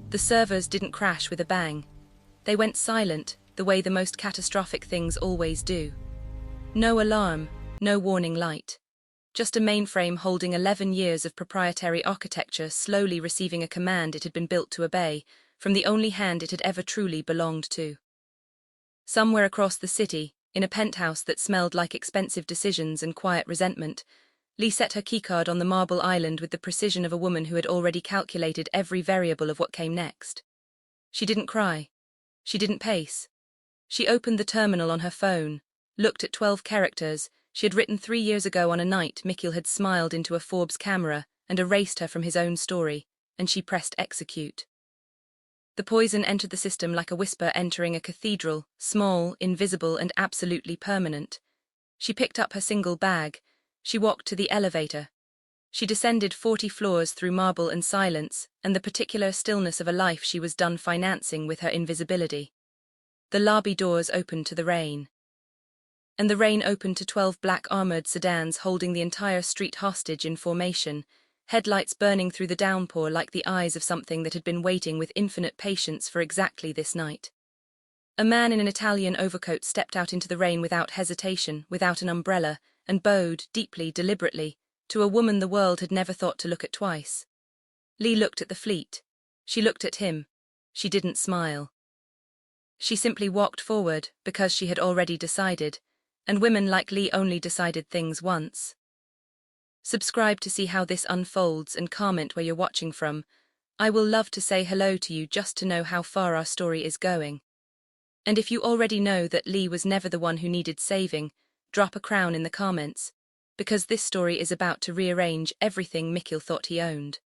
The servers didn't crash with a bang. They went silent, the way the most catastrophic things always do. No alarm, no warning light. Just a mainframe holding 11 years of proprietary architecture slowly receiving a command it had been built to obey, from the only hand it had ever truly belonged to. Somewhere across the city, in a penthouse that smelled like expensive decisions and quiet resentment, Lee set her keycard on the marble island with the precision of a woman who had already calculated every variable of what came next. She didn't cry. She didn't pace. She opened the terminal on her phone, looked at 12 characters she had written 3 years ago on a night Mikiel had smiled into a Forbes camera and erased her from his own story, and she pressed execute. The poison entered the system like a whisper entering a cathedral, small, invisible, and absolutely permanent. She picked up her single bag. She walked to the elevator. She descended 40 floors through marble and silence, and the particular stillness of a life she was done financing with her invisibility. The lobby doors opened to the rain. And the rain opened to 12 black armored sedans holding the entire street hostage in formation, headlights burning through the downpour like the eyes of something that had been waiting with infinite patience for exactly this night. A man in an Italian overcoat stepped out into the rain without hesitation, without an umbrella, and bowed, deeply, deliberately, to a woman the world had never thought to look at twice. Lee looked at the fleet. She looked at him. She didn't smile. She simply walked forward, because she had already decided, and women like Lee only decided things once. Subscribe to see how this unfolds and comment where you're watching from. I will love to say hello to you just to know how far our story is going. And if you already know that Lee was never the one who needed saving, drop a crown in the comments, because this story is about to rearrange everything Mikiel thought he owned.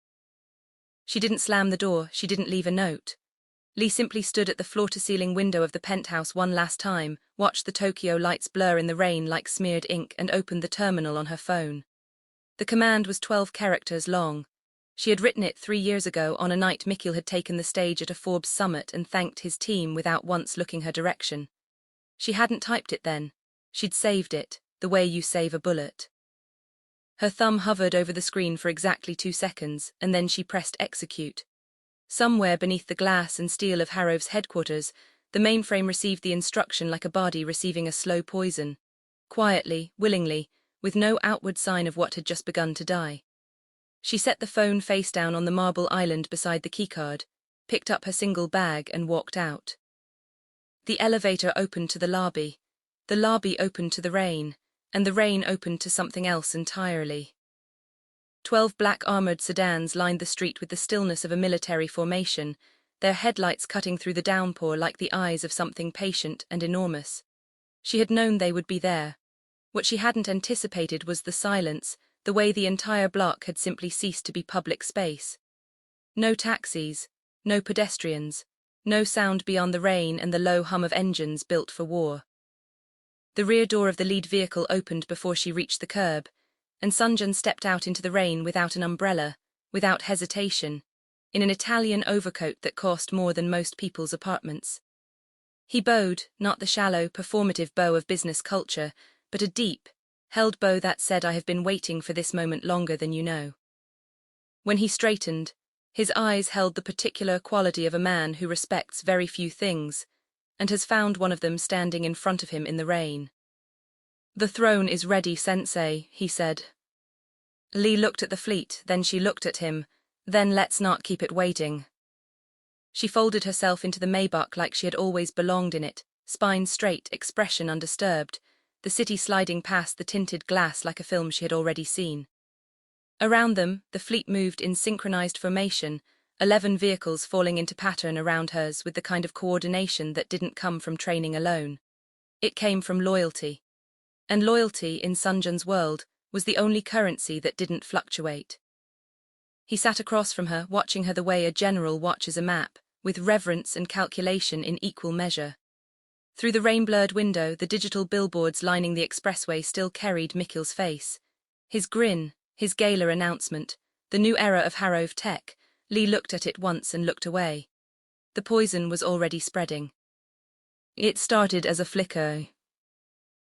She didn't slam the door, she didn't leave a note. Lee simply stood at the floor-to-ceiling window of the penthouse one last time, watched the Tokyo lights blur in the rain like smeared ink, and opened the terminal on her phone. The command was 12 characters long. She had written it 3 years ago on a night Mikiel had taken the stage at a Forbes summit and thanked his team without once looking her direction. She hadn't typed it then. She'd saved it, the way you save a bullet. Her thumb hovered over the screen for exactly 2 seconds, and then she pressed execute. Somewhere beneath the glass and steel of Harrow's headquarters, the mainframe received the instruction like a body receiving a slow poison. Quietly, willingly, with no outward sign of what had just begun to die. She set the phone face down on the marble island beside the keycard, picked up her single bag and walked out. The elevator opened to the lobby opened to the rain, and the rain opened to something else entirely. 12 black armored sedans lined the street with the stillness of a military formation, their headlights cutting through the downpour like the eyes of something patient and enormous. She had known they would be there. What she hadn't anticipated was the silence, the way the entire block had simply ceased to be public space. No taxis, no pedestrians, no sound beyond the rain and the low hum of engines built for war. The rear door of the lead vehicle opened before she reached the curb, and Sunjun stepped out into the rain without an umbrella, without hesitation, in an Italian overcoat that cost more than most people's apartments. He bowed, not the shallow, performative bow of business culture, but a deep, held bow that said, "I have been waiting for this moment longer than you know." When he straightened, his eyes held the particular quality of a man who respects very few things, and has found one of them standing in front of him in the rain. "The throne is ready, Sensei," he said. Lee looked at the fleet, then she looked at him, then let's not keep it waiting. She folded herself into the Maybach like she had always belonged in it, spine straight, expression undisturbed, the city sliding past the tinted glass like a film she had already seen. Around them, the fleet moved in synchronized formation, 11 vehicles falling into pattern around hers with the kind of coordination that didn't come from training alone. It came from loyalty. And loyalty, in Sunjun's world, was the only currency that didn't fluctuate. He sat across from her, watching her the way a general watches a map, with reverence and calculation in equal measure. Through the rain-blurred window, the digital billboards lining the expressway still carried Mikiel's face. His grin, his gala announcement, the new era of Harrow tech. Lee looked at it once and looked away. The poison was already spreading. It started as a flicker.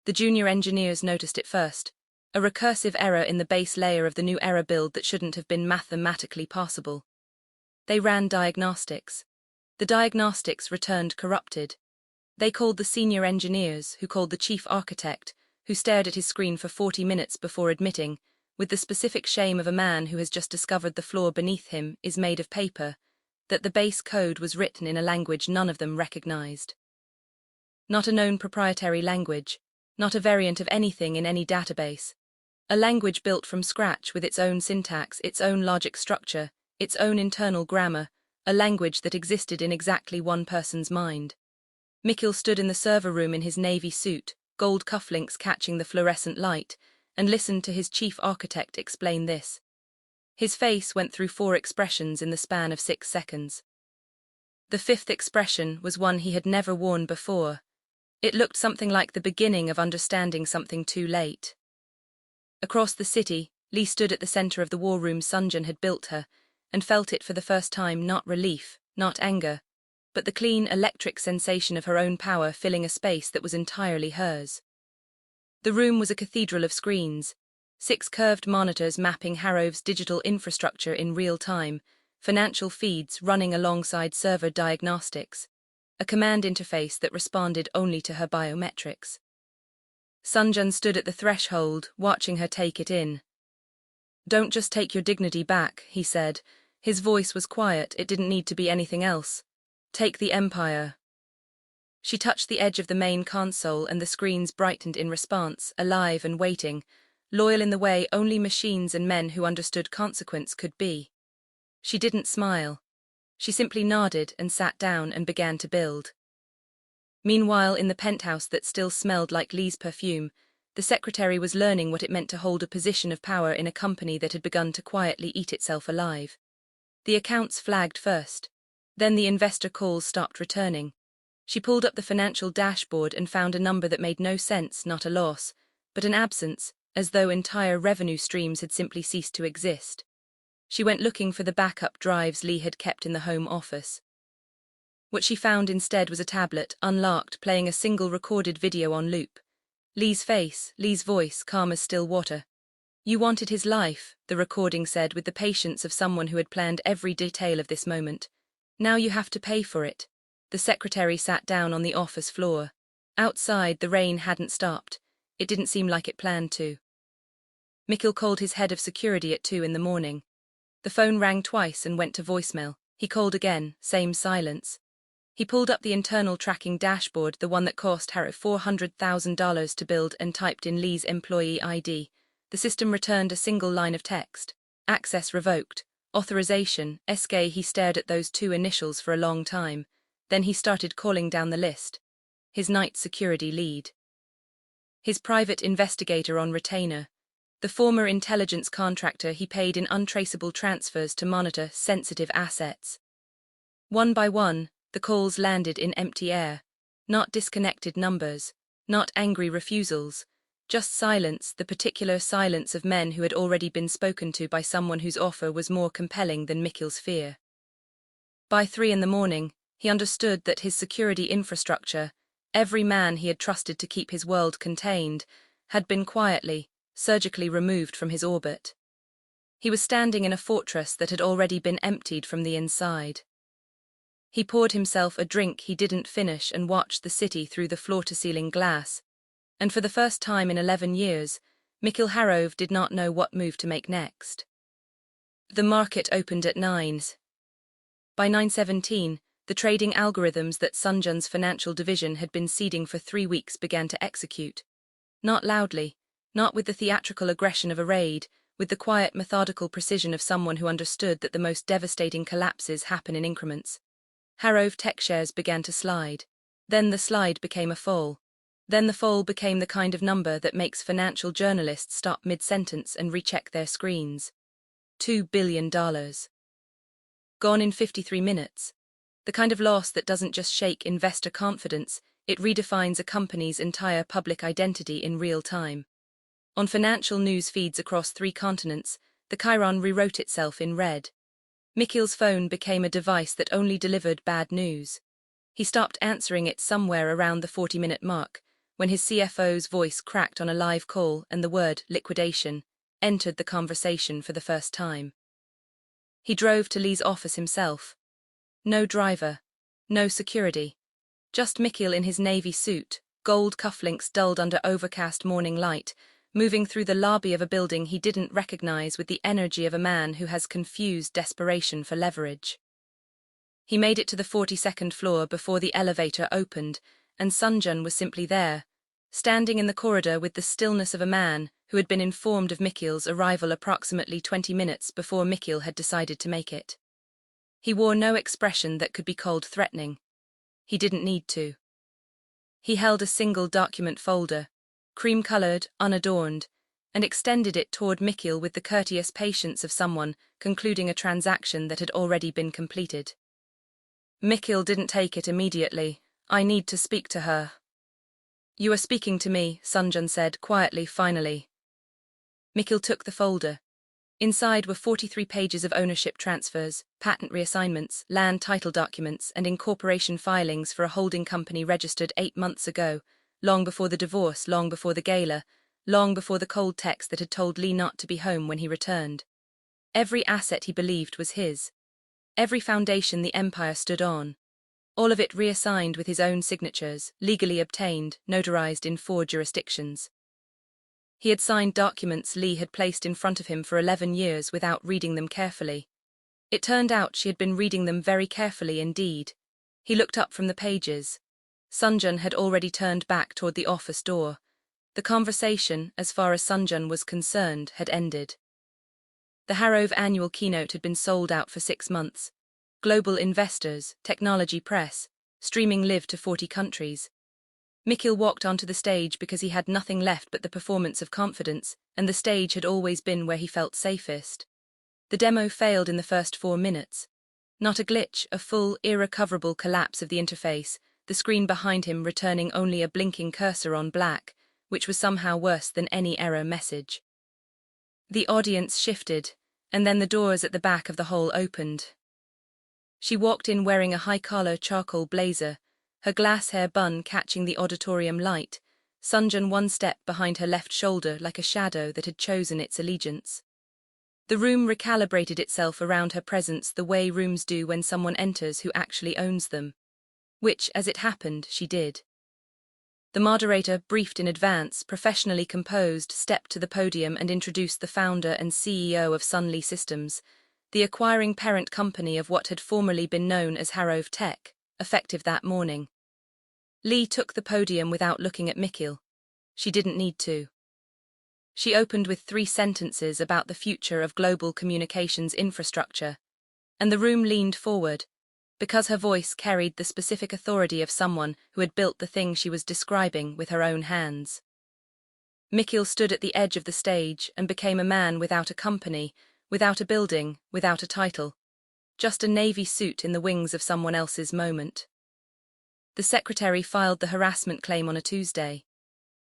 The junior engineers noticed it first, a recursive error in the base layer of the new era build that shouldn't have been mathematically possible. They ran diagnostics, The diagnostics returned corrupted. They called the senior engineers, who called the chief architect, who stared at his screen for 40 minutes before admitting, with the specific shame of a man who has just discovered the floor beneath him is made of paper, that the base code was written in a language none of them recognized. Not a known proprietary language, not a variant of anything in any database. A language built from scratch with its own syntax, its own logic structure, its own internal grammar, a language that existed in exactly one person's mind. Mikiel stood in the server room in his navy suit, gold cufflinks catching the fluorescent light, and listened to his chief architect explain this. His face went through 4 expressions in the span of 6 seconds. The 5th expression was one he had never worn before. It looked something like the beginning of understanding something too late. Across the city, Lee stood at the center of the war room Sunjun had built her, and felt it for the first time not relief, not anger, but the clean, electric sensation of her own power filling a space that was entirely hers. The room was a cathedral of screens, 6 curved monitors mapping Harrov's digital infrastructure in real time, financial feeds running alongside server diagnostics, a command interface that responded only to her biometrics. Sunjun stood at the threshold, watching her take it in. "Don't just take your dignity back," he said. His voice was quiet, it didn't need to be anything else. "Take the Empire." She touched the edge of the main console and the screens brightened in response, alive and waiting, loyal in the way only machines and men who understood consequence could be. She didn't smile. She simply nodded and sat down and began to build. Meanwhile, in the penthouse that still smelled like Lee's perfume, the secretary was learning what it meant to hold a position of power in a company that had begun to quietly eat itself alive. The accounts flagged first. Then the investor calls stopped returning. She pulled up the financial dashboard and found a number that made no sense, not a loss, but an absence, as though entire revenue streams had simply ceased to exist. She went looking for the backup drives Lee had kept in the home office. What she found instead was a tablet, unlocked, playing a single recorded video on loop. Lee's face, Lee's voice, calm as still water. "You wanted his life," the recording said with the patience of someone who had planned every detail of this moment. "Now you have to pay for it." The secretary sat down on the office floor. Outside, the rain hadn't stopped. It didn't seem like it planned to. Mikiel called his head of security at 2 in the morning. The phone rang twice and went to voicemail. He called again, same silence. He pulled up the internal tracking dashboard, the one that cost Harrov $400,000 to build, and typed in Lee's employee ID. The system returned a single line of text. "Access revoked. Authorization, SK." He stared at those 2 initials for a long time. Then he started calling down the list. His night security lead. His private investigator on retainer. The former intelligence contractor he paid in untraceable transfers to monitor sensitive assets. One by one, the calls landed in empty air. Not disconnected numbers. Not angry refusals. Just silence, the particular silence of men who had already been spoken to by someone whose offer was more compelling than Mikiel's fear. By 3 in the morning, he understood that his security infrastructure, every man he had trusted to keep his world contained, had been quietly, surgically removed from his orbit. He was standing in a fortress that had already been emptied from the inside. He poured himself a drink he didn't finish and watched the city through the floor-to-ceiling glass. And for the first time in 11 years, Mikiel Harrov did not know what move to make next. The market opened at 9. By 9:17, the trading algorithms that Sunjun's financial division had been seeding for 3 weeks began to execute. Not loudly, not with the theatrical aggression of a raid, with the quiet, methodical precision of someone who understood that the most devastating collapses happen in increments. Harrov tech shares began to slide. Then the slide became a fall. Then the fall became the kind of number that makes financial journalists stop mid-sentence and recheck their screens. $2 billion. Gone in 53 minutes. The kind of loss that doesn't just shake investor confidence, it redefines a company's entire public identity in real time. On financial news feeds across 3 continents, the chyron rewrote itself in red. Mikiel's phone became a device that only delivered bad news. He stopped answering it somewhere around the 40-minute mark, when his CFO's voice cracked on a live call and the word liquidation entered the conversation for the first time. He drove to Lee's office himself. No driver, no security. Just Mikiel in his navy suit, gold cufflinks dulled under overcast morning light, moving through the lobby of a building he didn't recognize with the energy of a man who has confused desperation for leverage. He made it to the 42nd floor before the elevator opened, and Sunjun was simply there, standing in the corridor with the stillness of a man who had been informed of Mikiel's arrival approximately 20 minutes before Mikiel had decided to make it. He wore no expression that could be called threatening. He didn't need to. He held a single document folder, cream-colored, unadorned, and extended it toward Mikiel with the courteous patience of someone concluding a transaction that had already been completed. Mikiel didn't take it immediately. "I need to speak to her." "You are speaking to me," Sunjun said quietly finally. Mikiel took the folder. Inside were 43 pages of ownership transfers, patent reassignments, land title documents, and incorporation filings for a holding company registered 8 months ago, long before the divorce, long before the gala, long before the cold text that had told Lee not to be home when he returned. Every asset he believed was his. Every foundation the empire stood on. All of it reassigned with his own signatures, legally obtained, notarized in 4 jurisdictions. He had signed documents Lee had placed in front of him for 11 years without reading them carefully. It turned out she had been reading them very carefully indeed. He looked up from the pages. Sunjun had already turned back toward the office door. The conversation, as far as Sunjun was concerned, had ended. The Harrove annual keynote had been sold out for 6 months. Global investors, technology press, streaming live to 40 countries. Mikiel walked onto the stage because he had nothing left but the performance of confidence, and the stage had always been where he felt safest. The demo failed in the first 4 minutes. Not a glitch, a full, irrecoverable collapse of the interface, the screen behind him returning only a blinking cursor on black, which was somehow worse than any error message. The audience shifted, and then the doors at the back of the hall opened. She walked in wearing a high-collar charcoal blazer, her glass hair bun catching the auditorium light, Sunjun 1 step behind her left shoulder like a shadow that had chosen its allegiance. The room recalibrated itself around her presence the way rooms do when someone enters who actually owns them. Which, as it happened, she did. The moderator, briefed in advance, professionally composed, stepped to the podium and introduced the founder and CEO of Sunlee Systems, the acquiring parent company of what had formerly been known as Harrove Tech, effective that morning. Lee took the podium without looking at Mikiel. She didn't need to. She opened with 3 sentences about the future of global communications infrastructure, and the room leaned forward, because her voice carried the specific authority of someone who had built the thing she was describing with her own hands. Mikiel stood at the edge of the stage and became a man without a company, without a building, without a title. Just a navy suit in the wings of someone else's moment. The secretary filed the harassment claim on a Tuesday.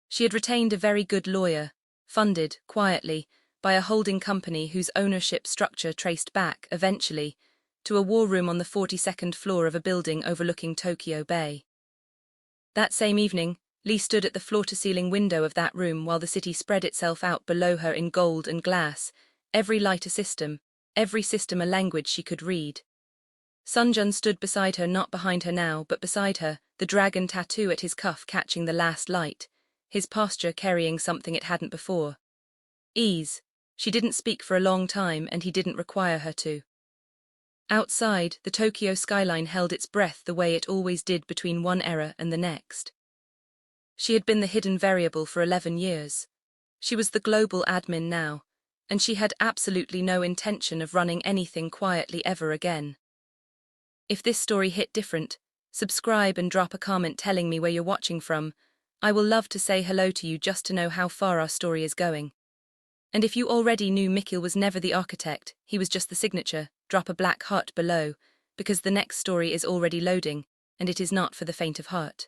She had retained a very good lawyer, funded, quietly, by a holding company whose ownership structure traced back, eventually, to a war room on the 42nd floor of a building overlooking Tokyo Bay. That same evening, Lee stood at the floor-to-ceiling window of that room while the city spread itself out below her in gold and glass, every light a system a language she could read. Sunjun stood beside her, not behind her now, but beside her, the dragon tattoo at his cuff catching the last light, his posture carrying something it hadn't before. Ease. She didn't speak for a long time, and he didn't require her to. Outside, the Tokyo skyline held its breath the way it always did between one era and the next. She had been the hidden variable for 11 years. She was the global admin now, and she had absolutely no intention of running anything quietly ever again. If this story hit different, subscribe and drop a comment telling me where you're watching from. I will love to say hello to you just to know how far our story is going. And if you already knew Mikiel was never the architect, he was just the signature, drop a black heart below, because the next story is already loading, and it is not for the faint of heart.